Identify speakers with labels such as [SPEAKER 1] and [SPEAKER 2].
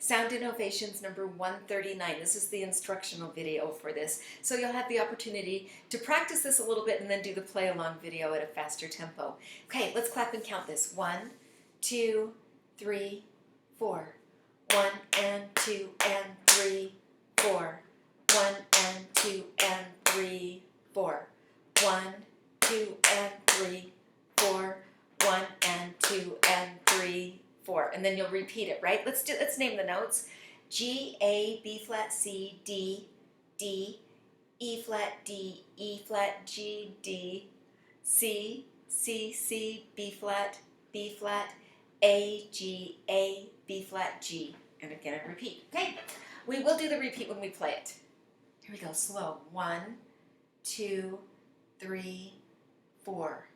[SPEAKER 1] Sound Innovations number 139. This is the instructional video for this. So you'll have the opportunity to practice this a little bit and then do the play along video at a faster tempo. Okay, let's clap and count this. 1, 2, 3, 4. 1 and 2 and 3, 4. 1 and 2 and 3, 4. 1, 2 and 3, 4. 1 and 2 and 3, 4. And then you'll repeat it, right? Let's name the notes. G, A, B flat, C, D, D, E flat, D, E flat, G, D, C, C, C, B flat, A, G, A, B flat, G. And again, I repeat. Okay, we will do the repeat when we play it. Here we go, slow. 1, 2, 3, 4.